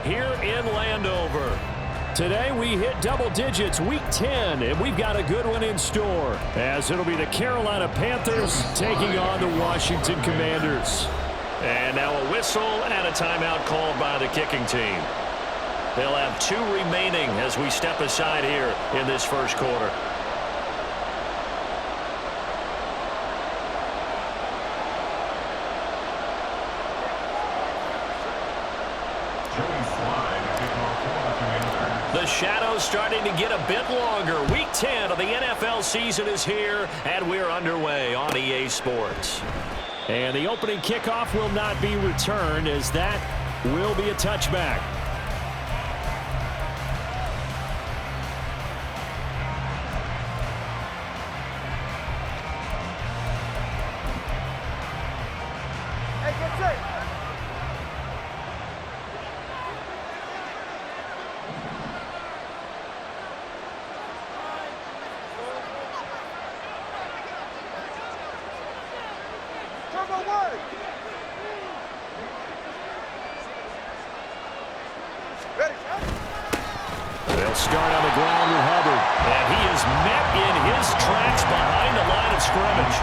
here in Landover. Today we hit double digits, week 10, and we've got a good one in store, as it'll be the Carolina Panthers taking on the Washington Commanders. And now a whistle and a timeout called by the kicking team. They'll have 2 remaining as we step aside here in this first quarter. The shadow's starting to get a bit longer. Week 10 of the NFL season is here, and we're underway on EA Sports. And the opening kickoff will not be returned, as that will be a touchback. They'll start on the ground with Hubbard. And he is met in his tracks behind the line of scrimmage.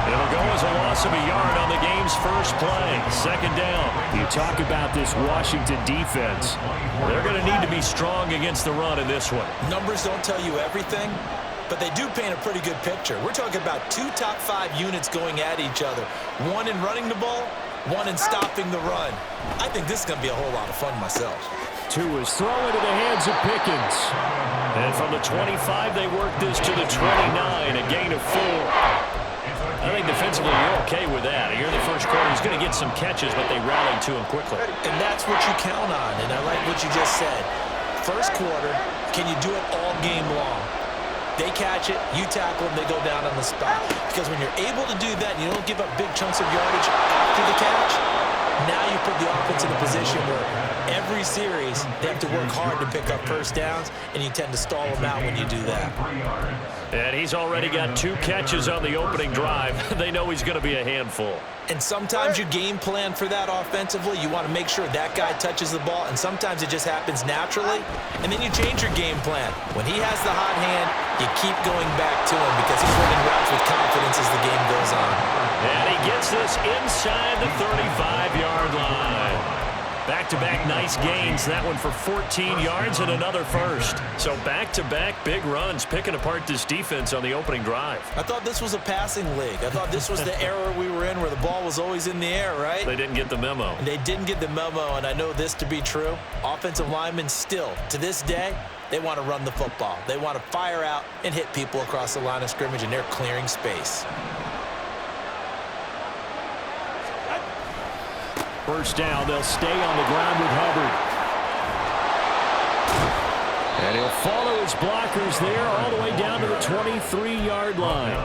It'll go as a loss of a yard on the game's first play. Second down. You talk about this Washington defense. They're going to need to be strong against the run in this one. Numbers don't tell you everything, but they do paint a pretty good picture. We're talking about 2 top 5 units going at each other. One in running the ball, one in stopping the run. I think this is going to be a whole lot of fun myself. 2 is thrown into the hands of Pickens. And from the 25, they work this to the 29, a gain of 4. I think defensively you're okay with that. Here in the first quarter, he's going to get some catches, but they rallied to him quickly. And that's what you count on, and I like what you just said. First quarter, can you do it all game long? They catch it, you tackle them, they go down on the spot. Because when you're able to do that and you don't give up big chunks of yardage after the catch, now you put the offense in a position where every series they have to work hard to pick up first downs, and you tend to stall them out when you do that. And he's already got 2 catches on the opening drive. They know he's going to be a handful. And sometimes you game plan for that offensively. You want to make sure that guy touches the ball, and sometimes it just happens naturally. And then you change your game plan. When he has the hot hand, you keep going back to him because he's running routes with confidence as the game goes on. And he gets this inside the 35-yard line. Back-to-back nice gains. That one for 14 yards and another first. So back-to-back big runs, picking apart this defense on the opening drive. I thought this was a passing league. I thought this was the era we were in where the ball was always in the air, right? They didn't get the memo. And they didn't get the memo, and I know this to be true. Offensive linemen still, to this day, they want to run the football. They want to fire out and hit people across the line of scrimmage, and they're clearing space. First down, they'll stay on the ground with Hubbard. And he'll follow his blockers there all the way down to the 23-yard line.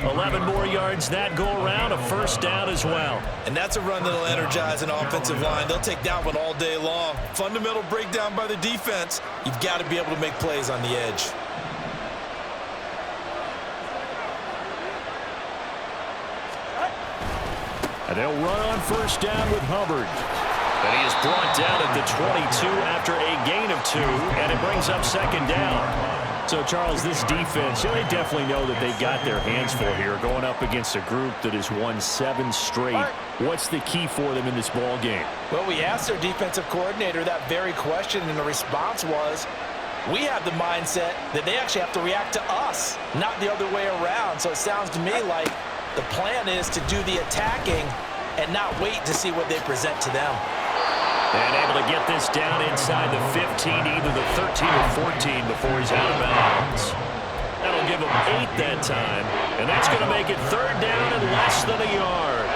11 more yards that go around, a first down as well. And that's a run that'll energize an offensive line. They'll take that one all day long. Fundamental breakdown by the defense. You've got to be able to make plays on the edge. And they'll run on first down with Hubbard. And he is brought down at the 22 after a gain of 2, and it brings up second down. So, Charles, this defense, they definitely know that they got their hands full here, going up against a group that has won 7 straight. What's the key for them in this ball game? Well, we asked their defensive coordinator that very question, and the response was, we have the mindset that they actually have to react to us, not the other way around. So it sounds to me like the plan is to do the attacking and not wait to see what they present to them. And able to get this down inside the 15, either the 13 or 14 before he's out of bounds. That'll give him 8 that time, and that's going to make it third down and less than a yard.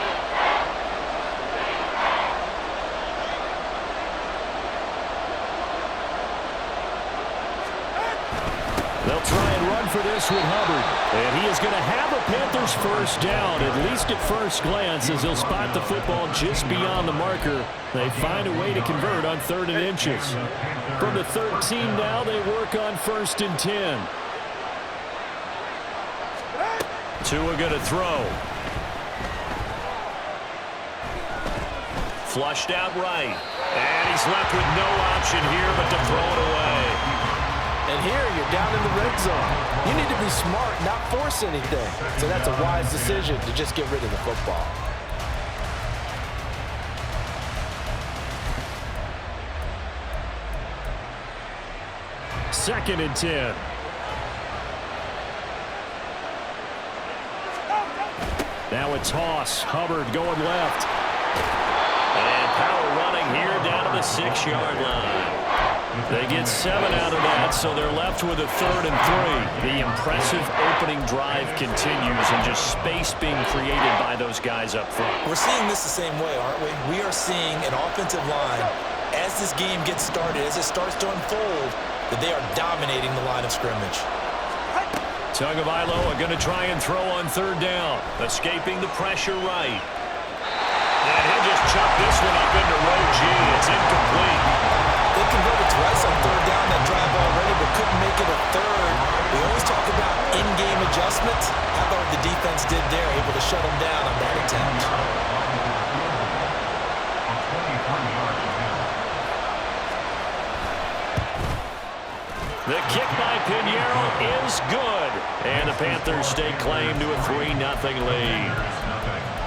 They'll try and run for this with Hubbard. And he is going to have a Panthers first down, at least at first glance, as he'll spot the football just beyond the marker. They find a way to convert on 3rd and inches. From the 13 now, they work on 1st and 10. Tua going to throw. Flushed out right. And he's left with no option here but to throw it away. And here you're down in the red zone. You need to be smart, not force anything. So that's a wise decision to just get rid of the football. Second and 10. Now a toss. Hubbard going left. And power running here down to the 6-yard line. They get 7 out of that, so they're left with a 3rd and 3. The impressive opening drive continues and just space being created by those guys up front. We're seeing this the same way, aren't we? We are seeing an offensive line, as this game gets started, as it starts to unfold, that they are dominating the line of scrimmage. Tagovailoa going to try and throw on 3rd down. Escaping the pressure right. And he'll just chuck this one up into row G. It's incomplete. They converted twice on 3rd down that drive already, but couldn't make it a 3rd. We always talk about in-game adjustments. How about what the defense did there, able to shut them down on that attempt. The kick by Pinheiro is good. And the Panthers stake claim to a 3-0 lead.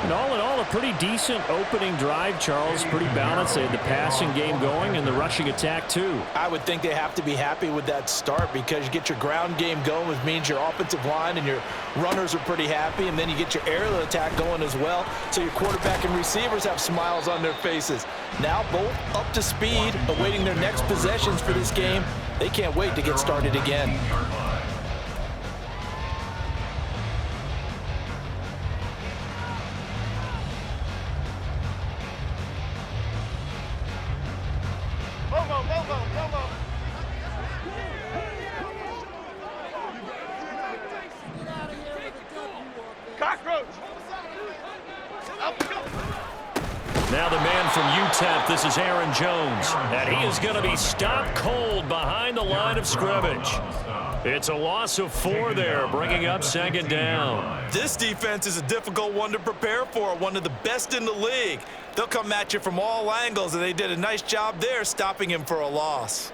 And all in all, a pretty decent opening drive, Charles. Pretty balanced. They had the passing game going and the rushing attack, too. I would think they have to be happy with that start because you get your ground game going, which means your offensive line and your runners are pretty happy, and then you get your aerial attack going as well. So your quarterback and receivers have smiles on their faces. Now both up to speed, awaiting their next possessions for this game. They can't wait to get started again. Now the man from UTEP, this is Aaron Jones, and he is going to be stopped cold behind the line of scrimmage. It's a loss of 4 there, bringing up 2nd down. This defense is a difficult one to prepare for, one of the best in the league. They'll come at you from all angles, and they did a nice job there stopping him for a loss.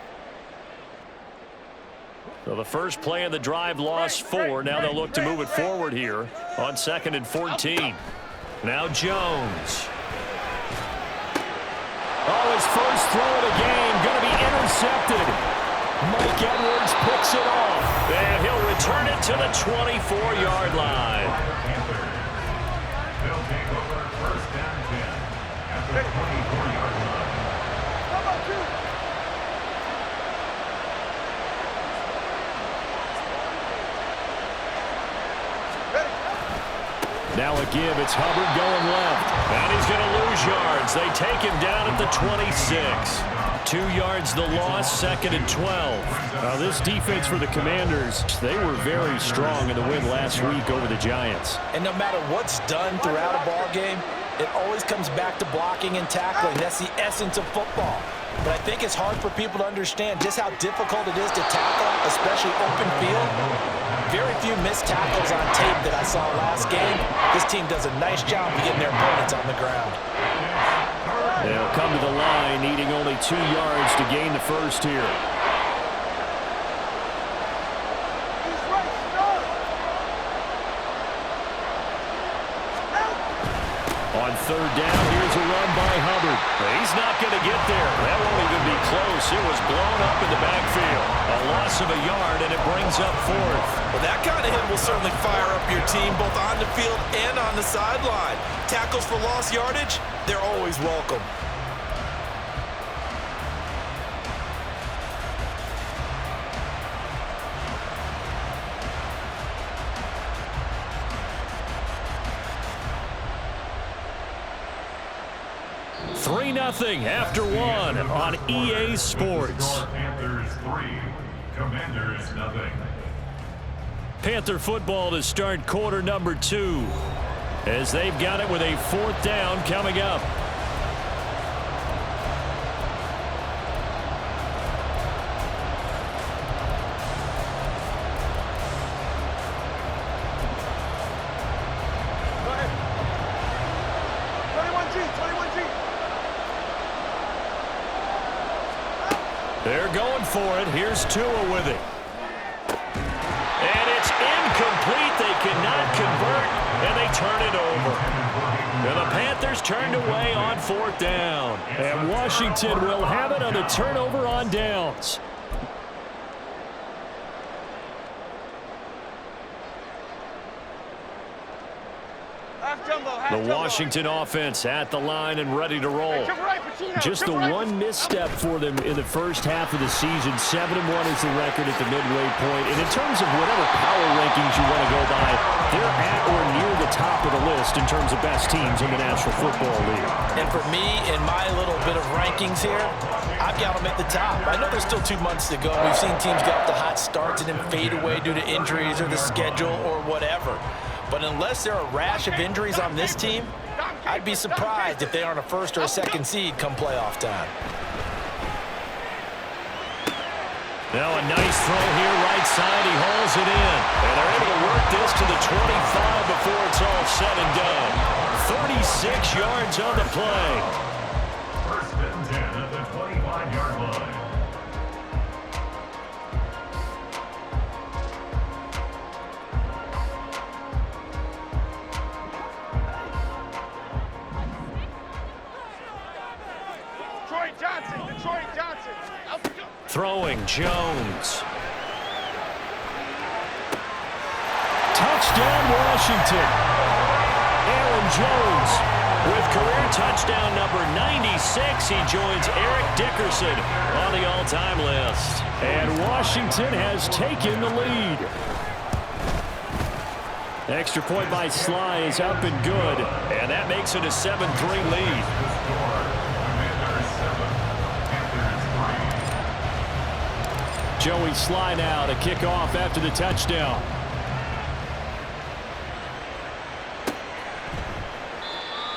So the first play of the drive lost 4. Now they'll look to move it forward here on 2nd and 14. Now Jones. Oh, his first throw of the game going to be intercepted. Mike Edwards picks it off. And he'll return it to the 24-yard line. They'll take over 1st and 10 at the 24-yard line. Now a give. It's Hubbard going left. And he's going to lose yards. They take him down at the 26. 2 yards the loss, 2nd and 12. Now this defense for the Commanders, they were very strong in the win last week over the Giants. And no matter what's done throughout a ball game, it always comes back to blocking and tackling. That's the essence of football. But I think it's hard for people to understand just how difficult it is to tackle, especially open field. Very few missed tackles on tape that I saw last game. This team does a nice job of getting their opponents on the ground. They'll come to the line, needing only 2 yards to gain the first here. On 3rd down, here's a run by Hubbard. He's not going to get there. That won't even be close. It was blown up in the backfield. A loss of a yard, and it brings up 4th. Well, that kind of hit will certainly fire up your team, both on the field and on the sideline. Tackles for lost yardage, they're always welcome. After 1 on EA Sports. Panthers 3, Commanders 0. Panther football to start quarter number 2 as they've got it with a 4th down coming up. They're going for it. Here's Tua with it. And it's incomplete. They cannot convert, and they turn it over. And the Panthers turned away on 4th down. And Washington will have it on the turnover on downs. The Washington offense at the line and ready to roll. Just the one misstep for them in the first half of the season. 7-1 is the record at the midway point. And in terms of whatever power rankings you want to go by, they're at or near the top of the list in terms of best teams in the National Football League. And for me, in my little bit of rankings here, I've got them at the top. I know there's still 2 months to go. We've seen teams get off to hot starts and then fade away due to injuries or the schedule or whatever. But unless there are a rash of injuries on this team, I'd be surprised if they aren't a first or a second seed come playoff time. Now a nice throw here, right side. He hauls it in. And they're able to work this to the 25 before it's all said and done. 36 yards on the play. First and 10 at the 25-yard line. Throwing Jones. Touchdown Washington. Aaron Jones with career touchdown number 96. He joins Eric Dickerson on the all-time list. And Washington has taken the lead. Extra point by Sly is up and good. And that makes it a 7-3 lead. Joey Sly now to kick off after the touchdown.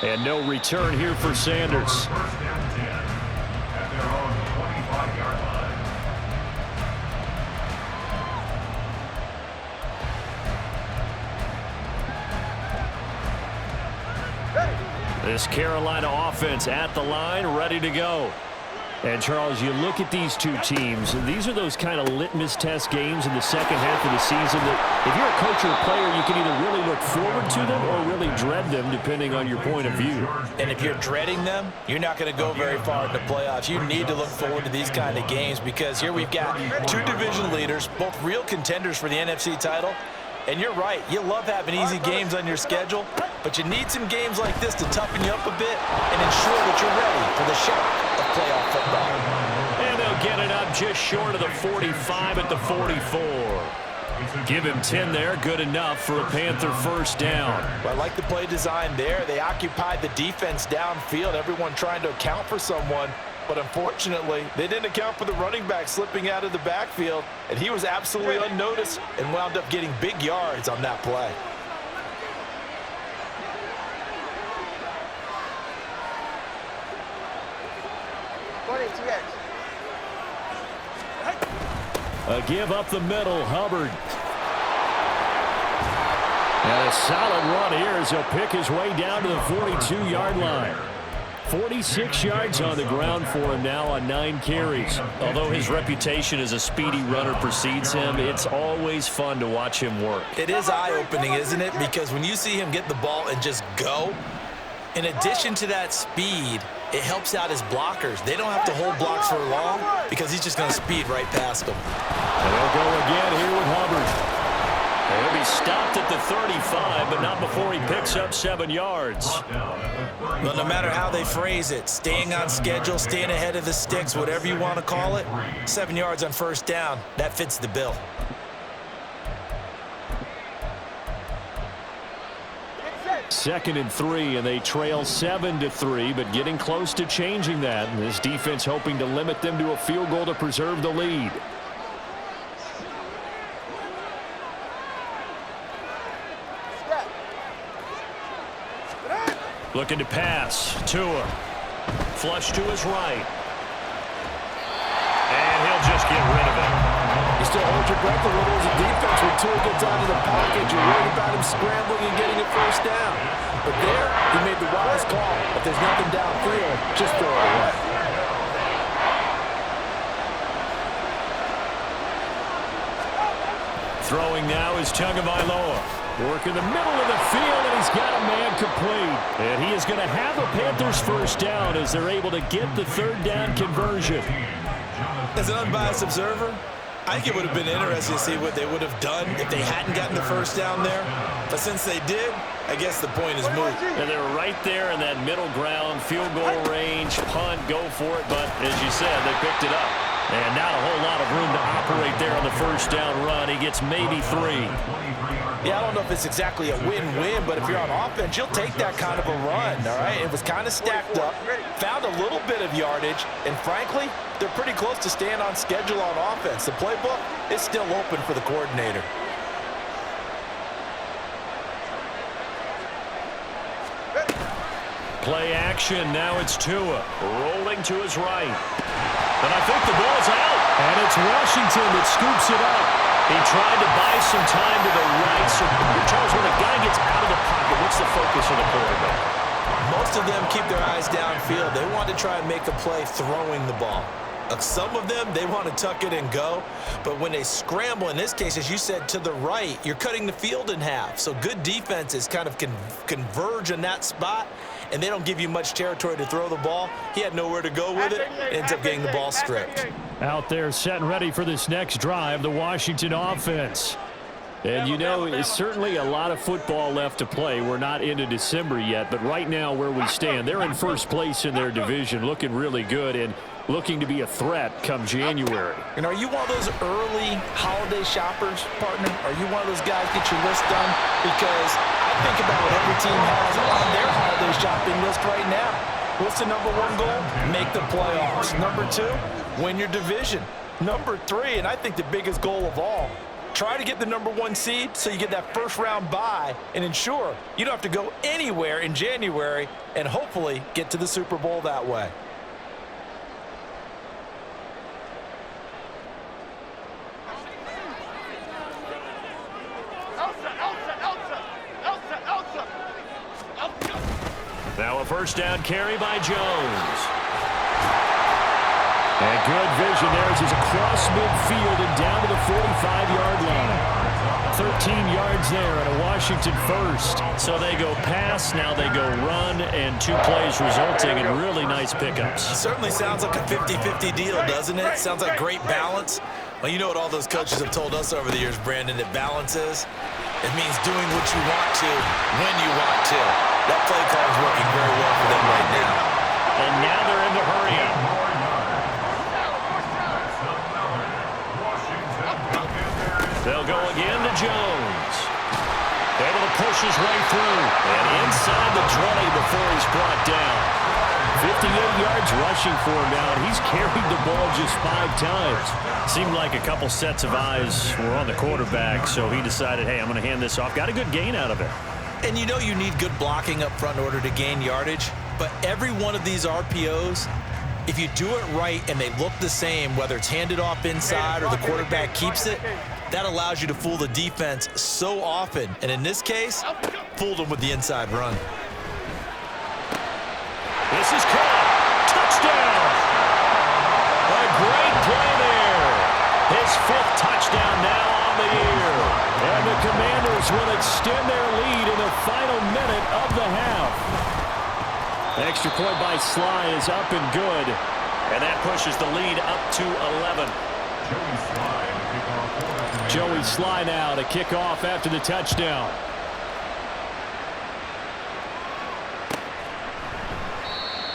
And no return here for Sanders. First and 10 at their own 25-yard line. This Carolina offense at the line, ready to go. And, Charles, you look at these two teams, these are those kind of litmus test games in the second half of the season that if you're a coach or a player, you can either really look forward to them or really dread them, depending on your point of view. And if you're dreading them, you're not going to go very far in the playoffs. You need to look forward to these kind of games because here we've got 2 division leaders, both real contenders for the NFC title. And you're right, you love having easy games on your schedule, but you need some games like this to toughen you up a bit and ensure that you're ready for the shock of playoff football. And they'll get it up just short of the 45 at the 44. Give him 10 there, good enough for a Panther first down. Well, I like the play design there. They occupied the defense downfield, everyone trying to account for someone. But unfortunately, they didn't account for the running back slipping out of the backfield, and he was absolutely unnoticed and wound up getting big yards on that play. A give up the middle, Hubbard. And a solid run here as he'll pick his way down to the 42-yard line. 46 yards on the ground for him now on 9 carries. Although his reputation as a speedy runner precedes him, it's always fun to watch him work. It is eye-opening, isn't it? Because when you see him get the ball and just go, in addition to that speed, it helps out his blockers. They don't have to hold blocks for long because he's just going to speed right past them. And they'll go again here with Hubbard. He'll be stopped at the 35, but not before he picks up 7 yards. Well, no matter how they phrase it, staying on schedule, staying ahead of the sticks, whatever you want to call it, 7 yards on first down, that fits the bill. Second and 3, and they trail 7-3, but getting close to changing that. And this defense hoping to limit them to a field goal to preserve the lead. Looking to pass. Tua. Flush to his right. And he'll just get rid of it. You still hold your breath a little as a defense when Tua gets out of the pocket. You're worried about him scrambling and getting a first down. But there, he made the wise call. If there's nothing downfield, just throw it away. Throwing now is Tagovailoa. Working the middle of the field, and he's got a man complete. And he is going to have a Panthers first down as they're able to get the third down conversion. As an unbiased observer, I think it would have been interesting to see what they would have done if they hadn't gotten the first down there. But since they did, I guess the point is moot. And they were right there in that middle ground, field goal range, punt, go for it. But as you said, they picked it up. And not a whole lot of room to operate there on the first down run. He gets maybe 3. Yeah, I don't know if it's exactly a win-win, but if you're on offense, you'll take that kind of a run, all right? It was kind of stacked up, found a little bit of yardage, and frankly, they're pretty close to staying on schedule on offense. The playbook is still open for the coordinator. Play action, now it's Tua, rolling to his right. And I think the ball's out. And it's Washington that scoops it up. He tried to buy some time to the right. So, Charles, when a guy gets out of the pocket, what's the focus of the quarterback? Most of them keep their eyes downfield. They want to try and make a play throwing the ball. Some of them, they want to tuck it and go. But when they scramble, in this case, as you said, to the right, you're cutting the field in half. So good defenses kind of converge in that spot, and they don't give you much territory to throw the ball. He had nowhere to go with it. Ends up getting the ball stripped. Out there set and ready for this next drive, the Washington offense. And, you know, it's certainly a lot of football left to play. We're not into December yet, but right now where we stand, they're in first place in their division, looking really good and looking to be a threat come January. And are you one of those early holiday shoppers, partner? Are you one of those guys get your list done? Because I think about what every team has on their holiday shopping list right now. What's the number 1 goal? Make the playoffs. Number 2, win your division. Number 3, and I think the biggest goal of all, try to get the number 1 seed so you get that first round bye and ensure you don't have to go anywhere in January and hopefully get to the Super Bowl that way. Now a first down carry by Jones. And good vision there as he's across midfield and down to the 45-yard line. 13 yards there and a Washington first. So they go pass, now they go run, and 2 plays resulting in really nice pickups. Certainly sounds like a 50-50 deal, doesn't it? Sounds like great balance. Well, you know what all those coaches have told us over the years, Brandon, that balance is? It means doing what you want to, when you want to. That play call is working very well for them right now. And now they're in the hurry-up. They'll go again to Jones. Able to push his way through. And inside the 20 before he's brought down. 58 yards rushing for him now. And he's carried the ball just 5 times. Seemed like a couple sets of eyes were on the quarterback, so he decided, hey, I'm going to hand this off. Got a good gain out of it. And you know you need good blocking up front in order to gain yardage. But every one of these RPOs, if you do it right and they look the same, whether it's handed off inside or the quarterback keeps it, that allows you to fool the defense so often. And in this case, fooled them with the inside run. This is caught. Touchdown. A great play there. His 5th touchdown now on the year. And the Commanders will extend their lead in the final minute of the half. Extra point by Sly is up and good. And that pushes the lead up to 11. Joey Sly now to kick off after the touchdown.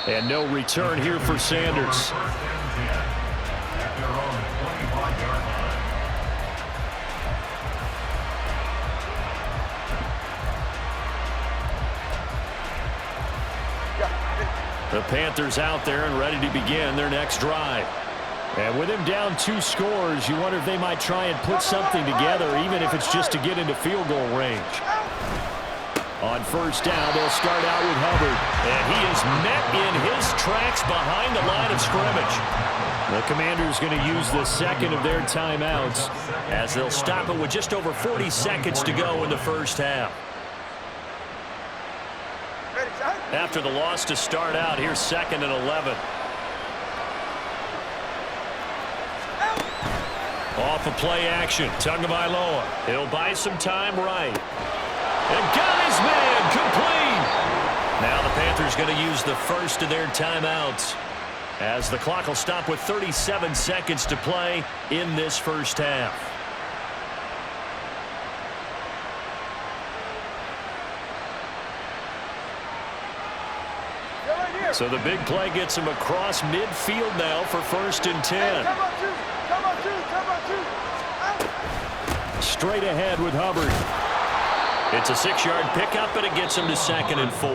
And no return here for Sanders. The Panthers out there and ready to begin their next drive. And with him down 2 scores, you wonder if they might try and put something together, even if it's just to get into field goal range. On first down, they'll start out with Hubbard. And he is met in his tracks behind the line of scrimmage. The Commanders going to use the second of their timeouts as they'll stop it with just over 40 seconds to go in the first half. After the loss to start out, here's 2nd and 11. Off of play action. Tagovailoa. He'll buy some time right. And got his man complete. Now the Panthers going to use the first of their timeouts, as the clock will stop with 37 seconds to play in this first half. So the big play gets him across midfield now for 1st and 10. Straight ahead with Hubbard. It's a 6-yard pickup, and it gets him to 2nd and 4.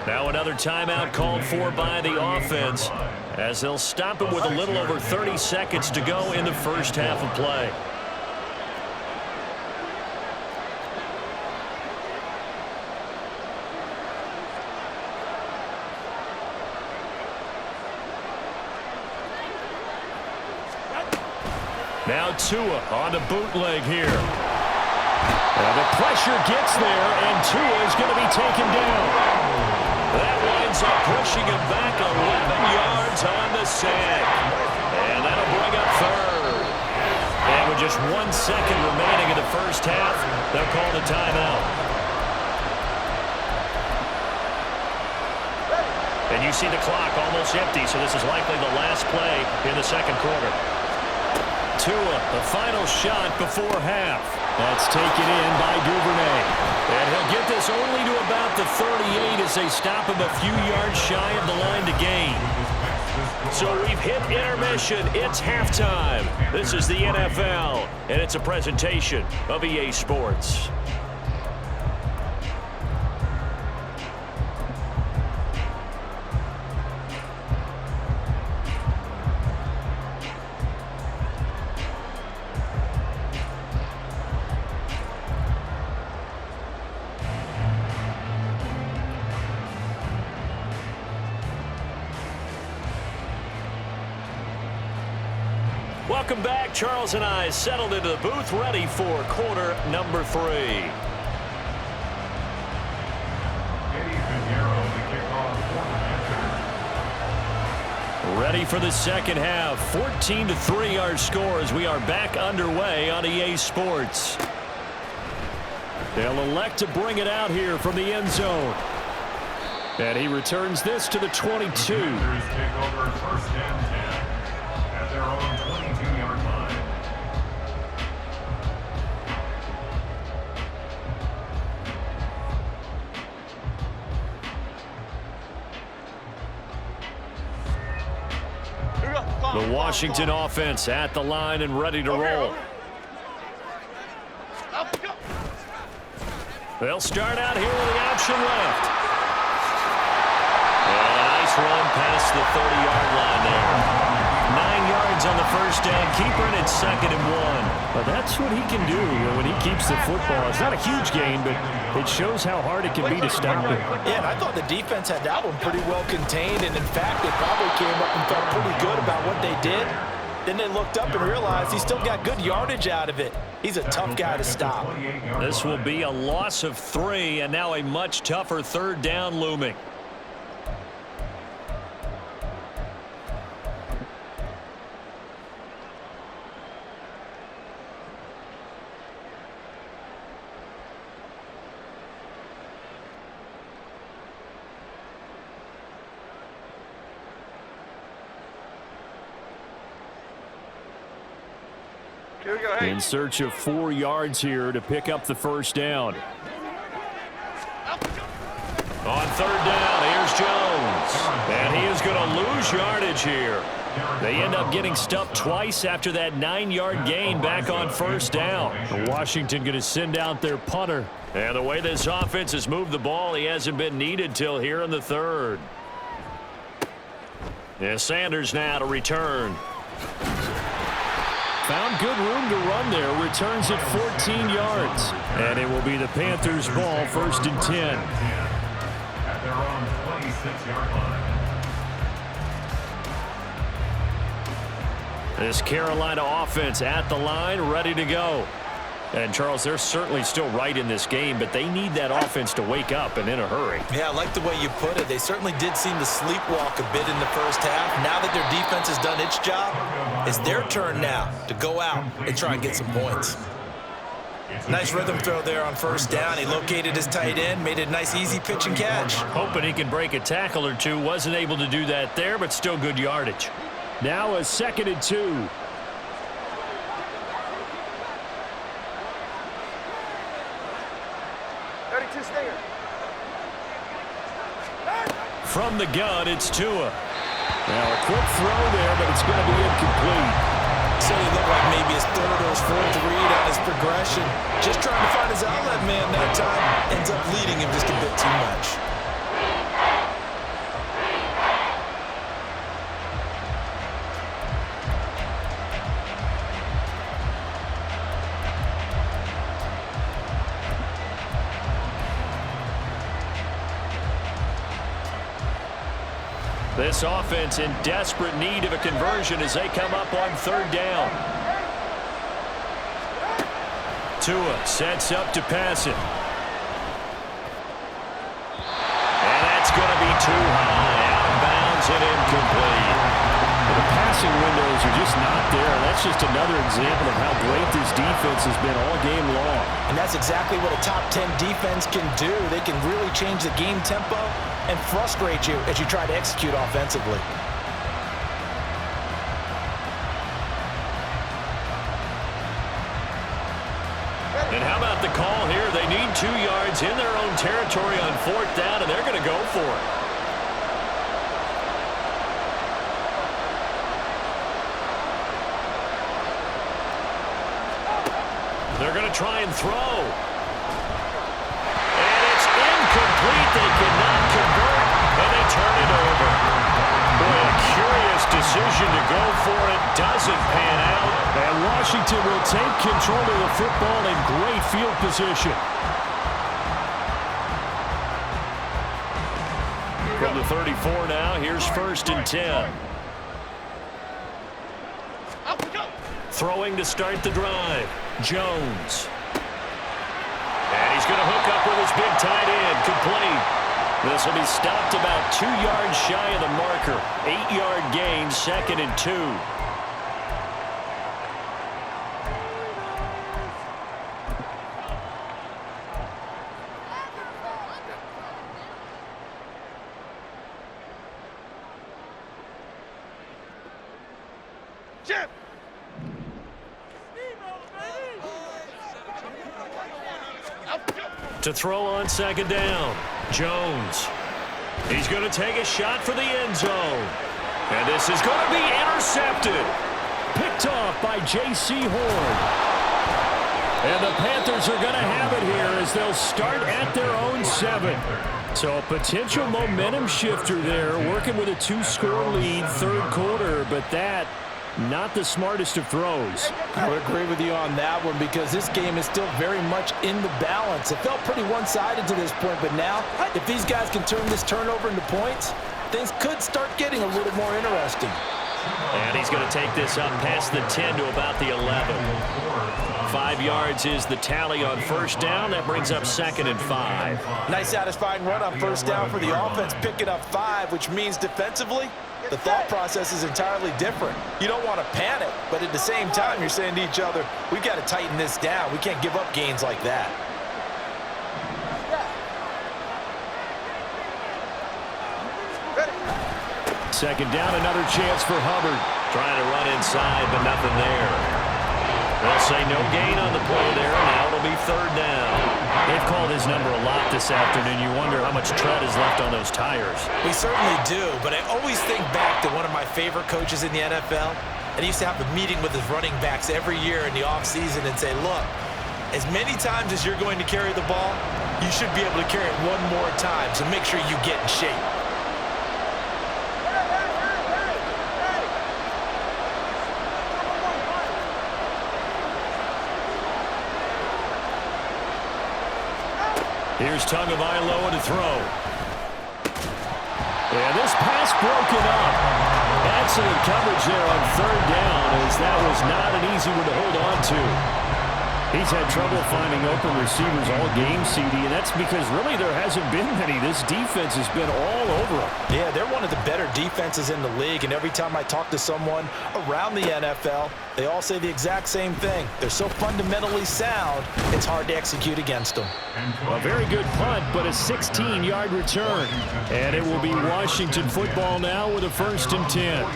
Now another timeout called for by the offense, as they'll stop him with a little over 30 seconds to go in the first half of play. Now Tua on the bootleg here. And the pressure gets there, and Tua is going to be taken down. That winds up pushing him back 11 yards on the sack. And that'll bring up 3rd. And with just 1 second remaining in the first half, they'll call the timeout. And you see the clock almost empty, so this is likely the last play in the second quarter. Tua, the final shot before half. That's taken in by Duvernay. And he'll get this only to about the 38 as they stop him a few yards shy of the line to gain. So we've hit intermission. It's halftime. This is the NFL, and it's a presentation of EA Sports. Welcome back. Charles and I settled into the booth, ready for quarter number 3. Ready for the second half. 14-3 our score as we are back underway on EA Sports. They'll elect to bring it out here from the end zone. And he returns this to the 22. Take over 1st and 10 at their own 22-yard line. The Washington offense at the line and ready to roll. They'll start out here with the option left. And a nice run past the 30-yard line there. 9 yards on the first down, keeper, and it's 2nd and 1. Well, that's what he can do when he keeps the football. It's not a huge gain, but it shows how hard it can be to stop him. Yeah, and I thought the defense had that one pretty well contained, and in fact, they probably came up and felt pretty good about what they did. Then they looked up and realized he still got good yardage out of it. He's a tough guy to stop. This will be a loss of 3, and now a much tougher 3rd down looming. In search of 4 yards here to pick up the first down. On 3rd down, here's Jones. And he is going to lose yardage here. They end up getting stuffed twice after that 9-yard gain back on 1st down. Washington going to send out their punter. And the way this offense has moved the ball, he hasn't been needed till here in the 3rd. And Sanders now to return. Found good room to run there. Returns it 14 yards. And it will be the Panthers' ball, 1st and 10. At their own 26-yard line. This Carolina offense at the line, ready to go. And, Charles, they're certainly still right in this game, but they need that offense to wake up and in a hurry. Yeah, I like the way you put it. They certainly did seem to sleepwalk a bit in the first half. Now that their defense has done its job, it's their turn now to go out and try and get some points. Nice rhythm throw there on first down. He located his tight end, made a nice easy pitch and catch. Hoping he can break a tackle or two. Wasn't able to do that there, but still good yardage. Now a 2nd and 2. From the gun, it's Tua. Now a quick throw there, but it's going to be incomplete. So he looked like maybe his third or his fourth read on his progression. Just trying to find his outlet man that time. Ends up leading him just a bit too much. This offense in desperate need of a conversion as they come up on 3rd down. Tua sets up to pass it. And that's going to be too high. Out of bounds and incomplete. The passing windows are just not there. That's just another example of how great this defense has been all game long. And that's exactly what a top 10 defense can do. They can really change the game tempo and frustrate you as you try to execute offensively. And how about the call here? They need 2 yards in their own territory on 4th down, and they're going to go for it. They're going to try and throw. And it's incomplete. They cannot convert, and they turn it over. Boy, a curious decision to go for it. Doesn't pan out. And Washington will take control of the football in great field position. From the 34 now, here's 1st and 10. Throwing to start the drive. Jones. And he's going to hook up with his big tight end. Complete. This will be stopped about 2 yards shy of the marker. 8-yard gain, 2nd and 2. To throw on 2nd down. Jones. He's going to take a shot for the end zone. And this is going to be intercepted. Picked off by J.C. Horn. And the Panthers are going to have it here as they'll start at their own 7. So a potential momentum shifter there, working with a 2-score lead, 3rd quarter, but that not the smartest of throws. I would agree with you on that one because this game is still very much in the balance. It felt pretty one-sided to this point, but now if these guys can turn this turnover into points, things could start getting a little more interesting. And he's going to take this up past the 10 to about the 11. 5 yards is the tally on 1st down. That brings up 2nd and 5. Nice satisfying run on 1st down for the offense, picking up 5, which means defensively, the thought process is entirely different. You don't want to panic, but at the same time, you're saying to each other, we've got to tighten this down. We can't give up gains like that. Second down, another chance for Hubbard. Trying to run inside, but nothing there. They'll say no gain on the play there. Now it'll be 3rd down. They've called his number a lot this afternoon. You wonder how much tread is left on those tires. We certainly do, but I always think back to one of my favorite coaches in the NFL. And he used to have a meeting with his running backs every year in the offseason and say, look, as many times as you're going to carry the ball, you should be able to carry it one more time, so make sure you get in shape. Here's Tagovailoa to throw. And this pass broken up. Excellent coverage there on 3rd down, as that was not an easy one to hold on to. He's had trouble finding open receivers all game, CD, and that's because really there hasn't been many. This defense has been all over him. Yeah, they're one of the better defenses in the league, and every time I talk to someone around the NFL, they all say the exact same thing. They're so fundamentally sound, it's hard to execute against them. A very good punt, but a 16-yard return. And it will be Washington football now with a 1st and 10.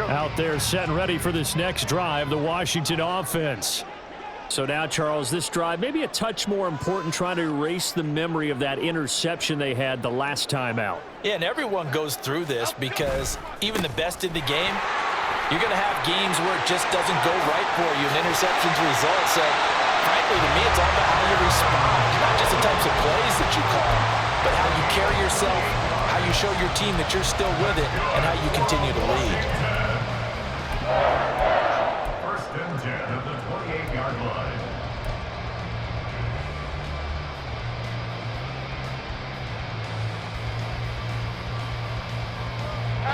Out there set and ready for this next drive, the Washington offense. So now, Charles, this drive maybe a touch more important, trying to erase the memory of that interception they had the last time out. Yeah, and everyone goes through this because even the best in the game, you're going to have games where it just doesn't go right for you, and interceptions result. So, frankly, to me, it's all about how you respond, not just the types of plays that you call, but how you carry yourself, how you show your team that you're still with it, and how you continue to lead. 1st and 10 at the 28-yard line.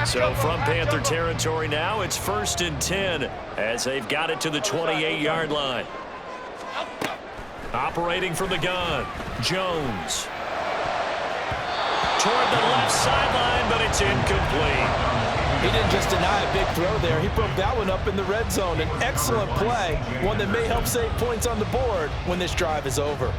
So from Panther territory now, it's 1st and 10 as they've got it to the 28-yard line. Operating from the gun, Jones. Toward the left sideline, but it's incomplete. He didn't just deny a big throw there. He broke that one up in the red zone. An excellent play, one that may help save points on the board when this drive is over.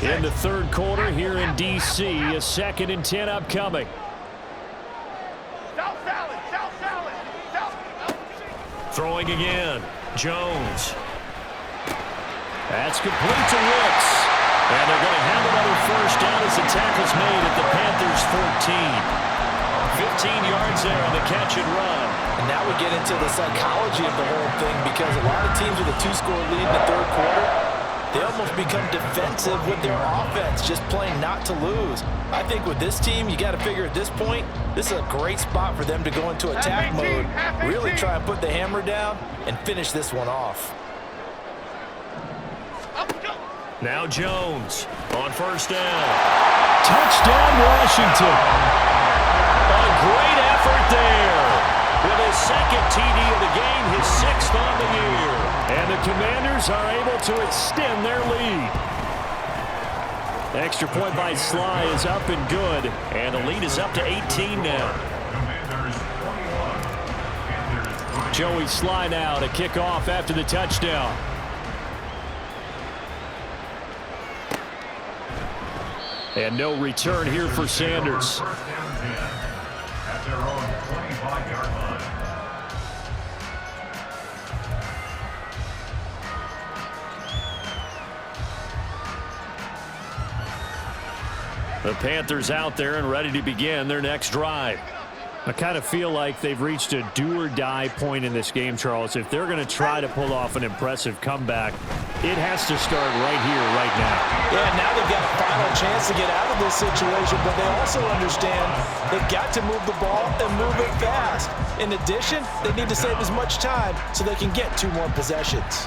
In the 3rd quarter here in D.C., a 2nd and 10 upcoming. Throwing again, Jones. That's complete to Wicks. And they're going to have another 1st down as the tackle's made at the Panthers' 14. 15 yards there on the catch and run. And now we get into the psychology of the whole thing, because a lot of teams with a 2-score lead in the 3rd quarter, they almost become defensive with their offense, just playing not to lose. I think with this team, you got to figure at this point, this is a great spot for them to go into attack mode, really try and put the hammer down and finish this one off. Now Jones on 1st down. Touchdown, Washington. A great effort there. With his 2nd TD of the game, his 6th on the year. And the Commanders are able to extend their lead. The extra point by Sly is up and good. And the lead is up to 18 now. Joey Sly now to kick off after the touchdown. And no return here for Sanders. 1st and 10 at their own 25-yard line. The Panthers out there and ready to begin their next drive. I kind of feel like they've reached a do-or-die point in this game, Charles. If they're going to try to pull off an impressive comeback, it has to start right here, right now. Yeah, now they've got a final chance to get out of this situation, but they also understand they've got to move the ball and move it fast. In addition, they need to save as much time so they can get 2 more possessions.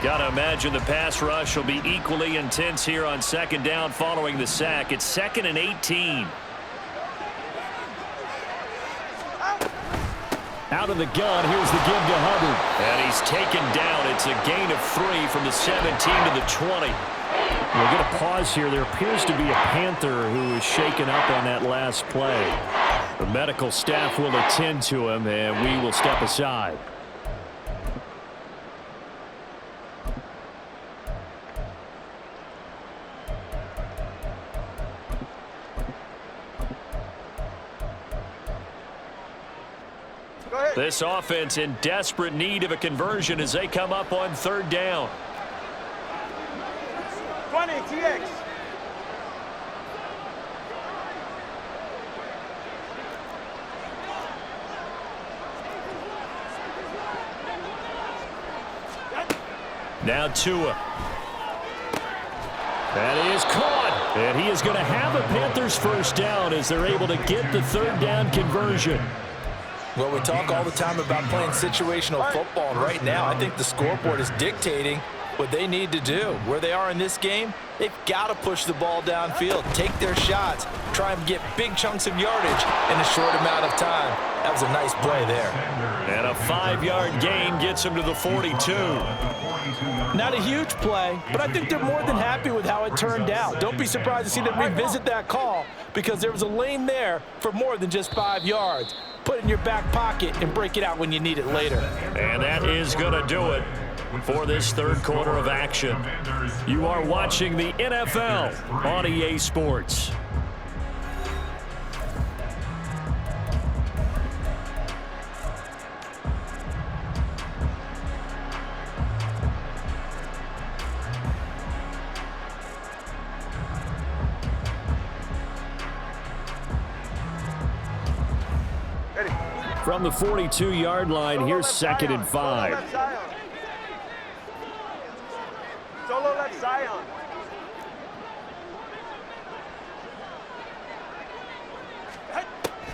Got to imagine the pass rush will be equally intense here on 2nd down following the sack. It's 2nd and 18. Out of the gun, here's the give to Hubbard. And he's taken down. It's a gain of 3 from the 17 to the 20. We'll get a pause here. There appears to be a Panther who is shaken up on that last play. The medical staff will attend to him, and we will step aside. This offense in desperate need of a conversion as they come up on 3rd down. 20 TX. Now Tua. That is caught. And he is going to have a Panthers first down as they're able to get the third down conversion. Well, we talk all the time about playing situational football, and right now I think the scoreboard is dictating what they need to do. Where they are in this game, they've got to push the ball downfield, take their shots, try and get big chunks of yardage in a short amount of time. That was a nice play there. And a 5-yard gain gets him to the 42. Not a huge play, but I think they're more than happy with how it turned out. Don't be surprised to see them revisit that call because there was a lane there for more than just 5 yards. Put it in your back pocket and break it out when you need it later. And that is going to do it for this third quarter of action. You are watching the NFL on EA Sports. From the 42-yard line, here's 2nd and 5. Solo left Zion.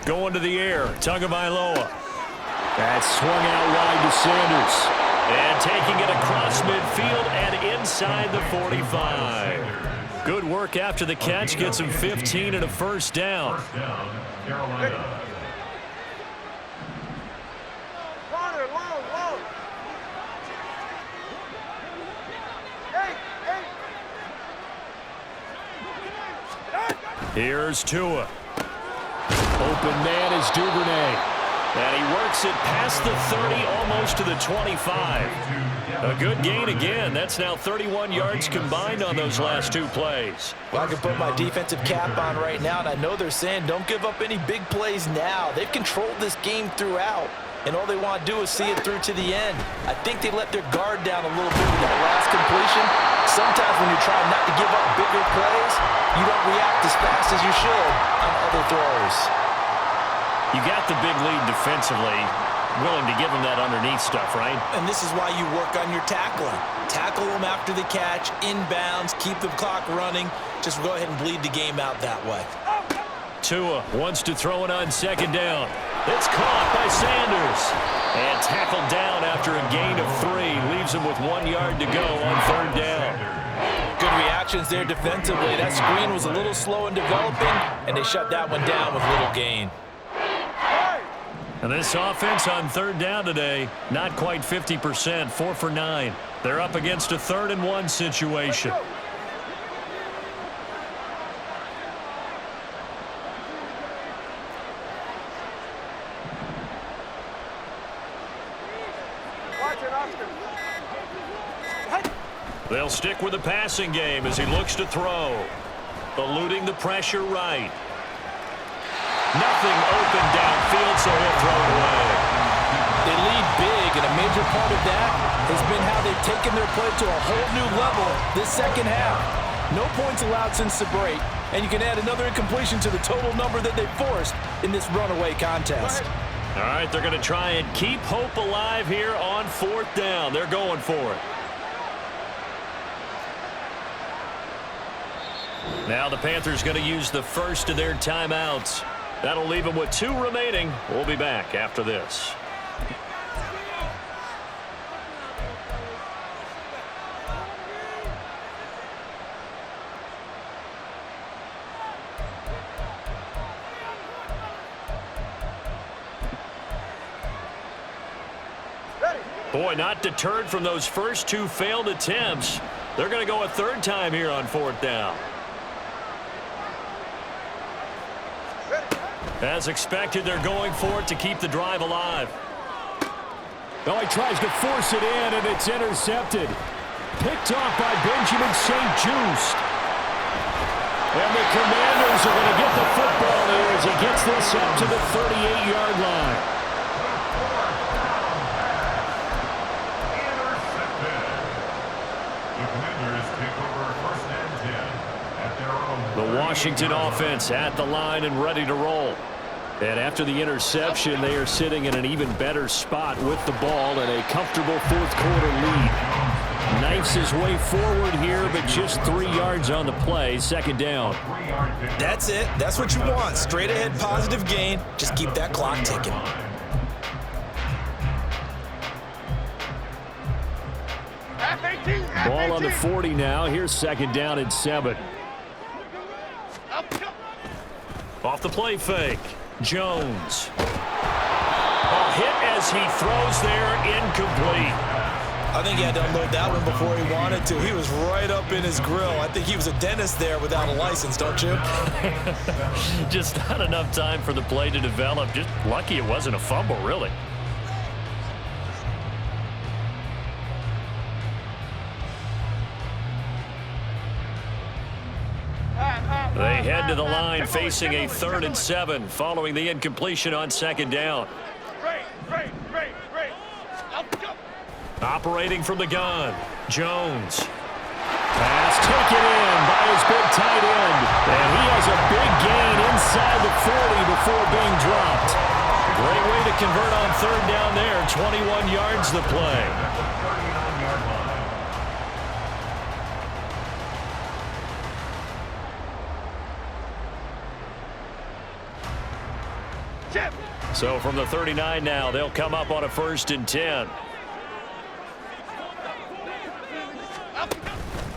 Going to the air, Tagovailoa. That's swung out wide to Sanders. And taking it across midfield and inside the 45. Good work after the catch, gets him 15 and a first down. First down, Carolina. Here's Tua. Open man is Duvernay. And he works it past the 30, almost to the 25. A good gain again. That's now 31 yards combined on those last 2 plays. Well, I can put my defensive cap on right now, and I know they're saying don't give up any big plays now. They've controlled this game throughout, and all they want to do is see it through to the end. I think they let their guard down a little bit with that last completion. Sometimes when you're trying not to give up bigger plays, you don't react as fast as you should on other throws. You got the big lead defensively, willing to give them that underneath stuff, right? And this is why you work on your tackling. Tackle them after the catch, inbounds, keep the clock running. Just go ahead and bleed the game out that way. Tua wants to throw it on 2nd down. It's caught by Sanders. And tackled down after a gain of 3. Leaves him with 1 yard to go on 3rd down. Good reactions there defensively. That screen was a little slow in developing, and they shut that one down with little gain. And this offense on 3rd down today, not quite 50%, 4 for 9. They're up against a 3rd and 1 situation. They'll stick with the passing game as he looks to throw. Eluding the pressure right. Nothing open downfield, so he'll throw it away. They lead big, and a major part of that has been how they've taken their play to a whole new level this second half. No points allowed since the break, and you can add another incompletion to the total number that they forced in this runaway contest. All right, they're going to try and keep hope alive here on 4th down. They're going for it. Now the Panthers going to use the first of their timeouts. That'll leave them with 2 remaining. We'll be back after this. Boy, not deterred from those first 2 failed attempts. They're going to go a 3rd time here on 4th down. As expected, they're going for it to keep the drive alive. Oh, he tries to force it in, and it's intercepted. Picked off by Benjamin St-Juste. And the Commanders are going to get the football here as he gets this up to the 38-yard line. The Washington offense at the line and ready to roll. And after the interception, they are sitting in an even better spot with the ball and a comfortable 4th quarter lead. knifes his way forward here, but just 3 yards on the play. Second down. That's it. That's what you want. Straight ahead, positive gain. Just keep that clock ticking. Ball on the 40 now. Here's second down and 7. Off the play fake. Jones. A hit as he throws there, incomplete. I think he had to unload that one before he wanted to. He was right up in his grill. I think he was a dentist there without a license, don't you? Just not enough time for the play to develop. Just lucky it wasn't a fumble, really. They head to the line facing a 3rd and 7 following the incompletion on second down. Operating from the gun, Jones. Pass taken in by his big tight end. And he has a big gain inside the 40 before being dropped. Great way to convert on 3rd down there. 21 yards the play. So from the 39 now, they'll come up on a 1st and 10.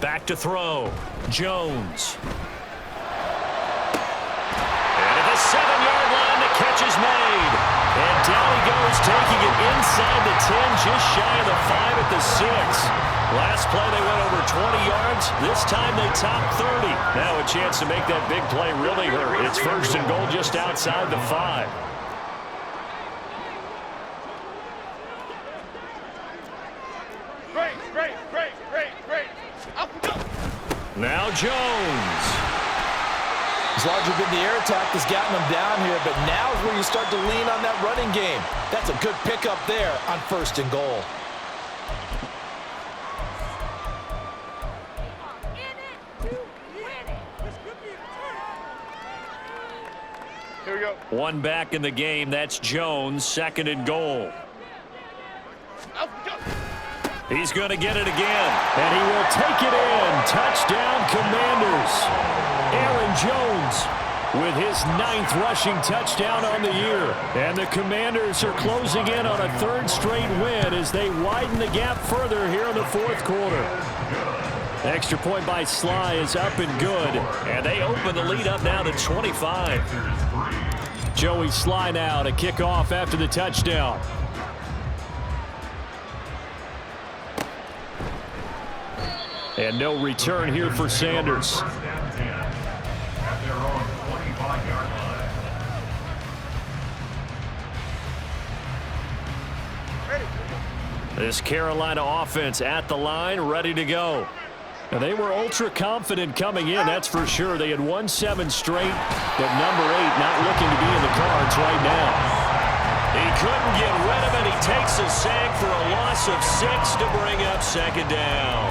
Back to throw. Jones. And at the 7-yard line, the catch is made. And down he goes, taking it inside the 10, just shy of the 5 at the 6. Last play, they went over 20 yards. This time, they topped 30. Now a chance to make that big play really hurt. It's 1st and goal just outside the 5. Now Jones. It's largely been the air attack that's gotten them down here, but now is where you start to lean on that running game. That's a good pickup there on 1st and goal. Here we go. One back in the game. That's Jones. 2nd and goal. He's going to get it again. And he will take it in. Touchdown, Commanders. Aaron Jones with his 9th rushing touchdown on the year. And the Commanders are closing in on a 3rd straight win as they widen the gap further here in the 4th quarter. Extra point by Sly is up and good. And they open the lead up now to 25. Joey Sly now to kick off after the touchdown. And no return here for Sanders. This Carolina offense at the line, ready to go. And they were ultra confident coming in, that's for sure. They had won 7 straight, but number 8 not looking to be in the cards right now. He couldn't get rid of it. He takes a sack for a loss of 6 to bring up 2nd down.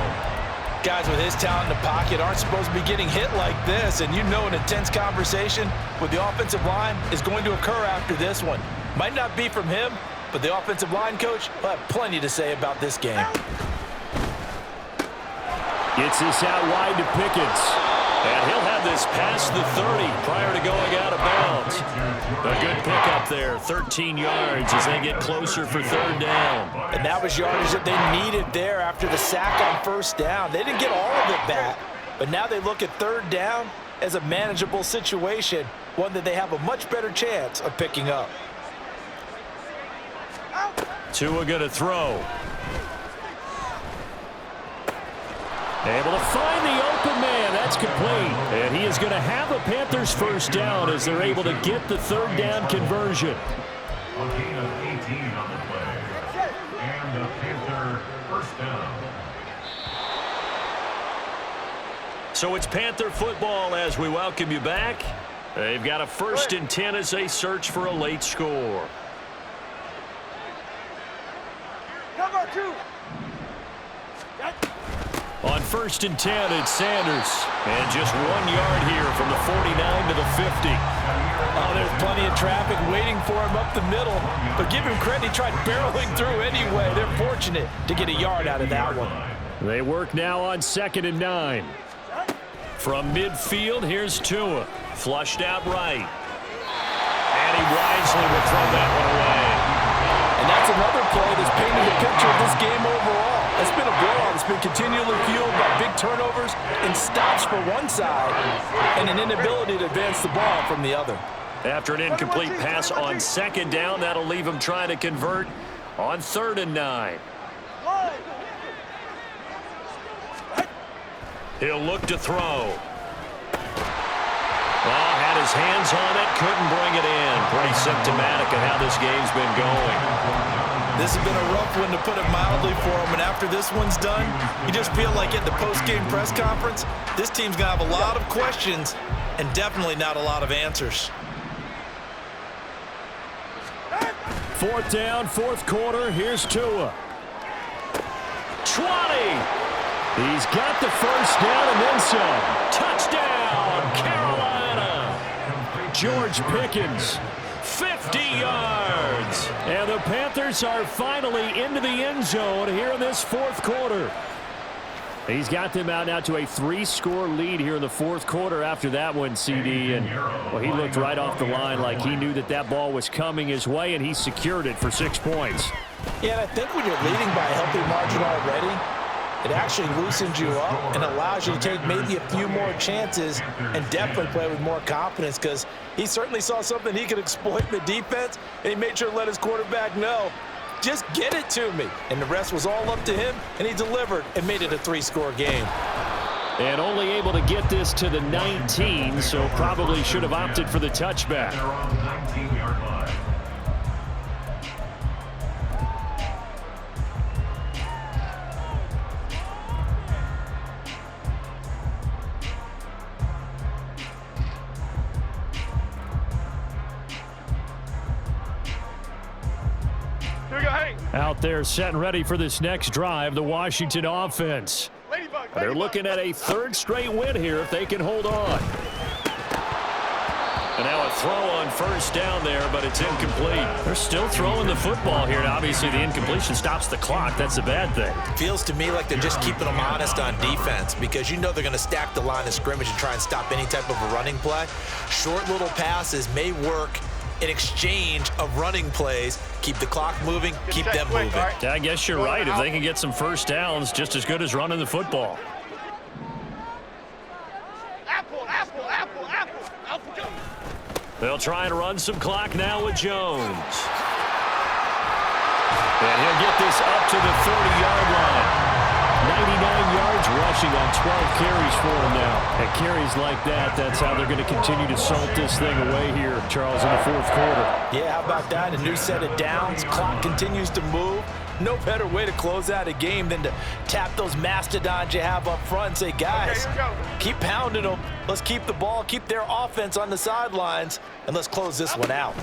Guys with his talent in the pocket aren't supposed to be getting hit like this, and you know an intense conversation with the offensive line is going to occur after this one. Might not be from him, but the offensive line coach will have plenty to say about this game. Gets this out wide to Pickens. And he'll have this past the 30 prior to going out of bounds. A good pickup there, 13 yards as they get closer for 3rd down. And that was yardage that they needed there after the sack on 1st down. They didn't get all of it back, but now they look at 3rd down as a manageable situation, one that they have a much better chance of picking up. Tua going to throw. Able to find the open man. That's complete. And he is going to have a Panthers 1st down as they're able to get the 3rd down conversion. A gain of 18 on the play. And the Panther 1st down. So it's Panther football as we welcome you back. They've got a 1st and 10 as they search for a late score. Cover 2. On 1st and 10, it's Sanders. And just 1 yard here from the 49 to the 50. Oh, there's plenty of traffic waiting for him up the middle. But give him credit, he tried barreling through anyway. They're fortunate to get a yard out of that one. They work now on 2nd and 9. From midfield, here's Tua. Flushed out right. And he wisely will throw that one away. And that's another play that's painted the picture of this game overall. It's been a blowout. It's been continually fueled by big turnovers and stops for one side and an inability to advance the ball from the other. After an incomplete pass on 2nd down, that'll leave him trying to convert on 3rd and 9. He'll look to throw. Oh, had his hands on it, couldn't bring it in. Pretty symptomatic of how this game's been going. This has been a rough one, to put it mildly, for him. And after this one's done, you just feel like at the post-game press conference, this team's going to have a lot of questions and definitely not a lot of answers. 4th down, 4th quarter. Here's Tua. 20. He's got the first down and then some. Touchdown, Carolina. George Pickens, 50 yards. And the Panthers are finally into the end zone here in this 4th quarter. He's got them out now to a 3-score lead here in the 4th quarter after that one, CD. And, well, he looked right off the line like he knew that that ball was coming his way, and he secured it for 6 points. Yeah, and I think when you're leading by a healthy margin already, it actually loosens you up and allows you to take maybe a few more chances and definitely play with more confidence, because he certainly saw something he could exploit in the defense, and he made sure to let his quarterback know, just get it to me. And the rest was all up to him, and he delivered and made it a 3-score game. And only able to get this to the 19, so probably should have opted for the touchback. They're on the 19-yard line. Here we go, hey. Out there set and ready for this next drive, the Washington offense. Ladybug, They're ladybug. looking at a 3rd straight win here if they can hold on. And now a throw on 1st down there, but it's incomplete. They're still throwing the football here, and obviously the incompletion stops the clock. That's a bad thing. Feels to me like they're just keeping them honest on defense, because you know they're going to stack the line of scrimmage and try and stop any type of a running play. Short little passes may work in exchange of running plays. Keep the clock moving, keep them moving. Yeah, I guess you're right. If they can get some 1st downs, just as good as running the football. Apple, apple, apple, apple, apple, go. They'll try and run some clock now with Jones. And he'll get this up to the 30-yard line. 99 yards rushing on 12 carries for him now. And carries like that, that's how they're going to continue to salt this thing away here, Charles, in the 4th quarter. Yeah, how about that? A new set of downs. Clock continues to move. No better way to close out a game than to tap those mastodons you have up front and say, guys, keep pounding them. Let's keep the ball, keep their offense on the sidelines, and let's close this one out.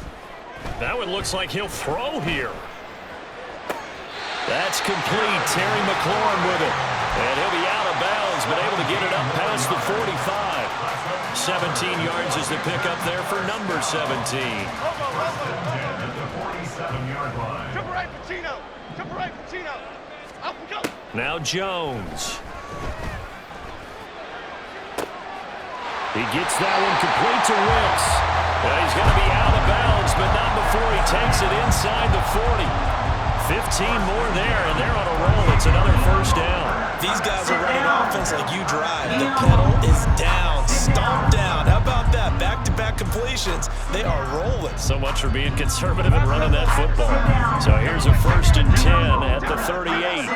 That one looks like he'll throw here. That's complete. Terry McLaurin with it. And he'll be out of bounds, but able to get it up past the 45. 17 yards is the pickup there for number 17. At the 47-yard line. Jump right, Pacino. Jump right, Pacino. Up we go. Now Jones. He gets that one complete to Wicks. Well, he's going to be out of bounds, but not before he takes it inside the 40. 15 more there, and they're on a roll. It's another 1st down. These guys are running offense like you drive. The pedal is down, stomped down. How about that? Back-to-back completions. They are rolling. So much for being conservative and running that football. So here's a 1st and 10 at the 38.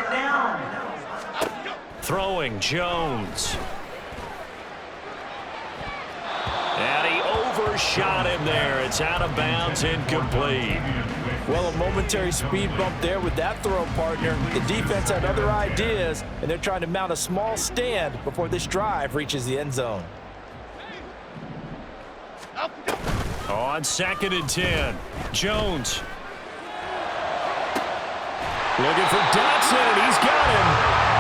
Throwing Jones. And he overshot him there. It's out of bounds, incomplete. Well, a momentary speed bump there with that throw, partner. The defense had other ideas, and they're trying to mount a small stand before this drive reaches the end zone. On 2nd and 10, Jones. Looking for Dotson, and he's got him.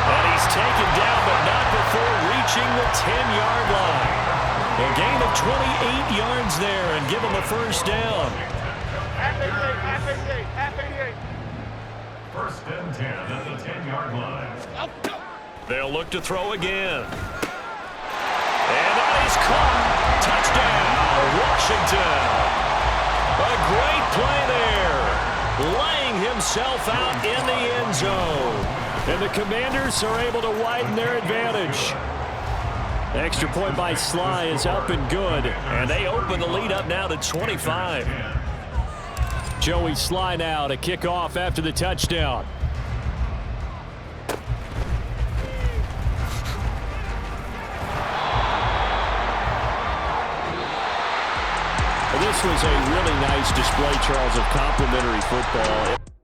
And he's taken down, but not before reaching the 10-yard line. A gain of 28 yards there, and give him a 1st down. Half 88, half 88, half 88. 1st and 10 at the 10-yard line. Up go. They'll look to throw again. And that is caught. Touchdown, Washington. A great play there. Laying himself out in the end zone. And the Commanders are able to widen their advantage. Extra point by Sly is up and good. And they open the lead up now to 25. Joey Sly now to kick off after the touchdown. This was a really nice display, Charles, of complimentary football.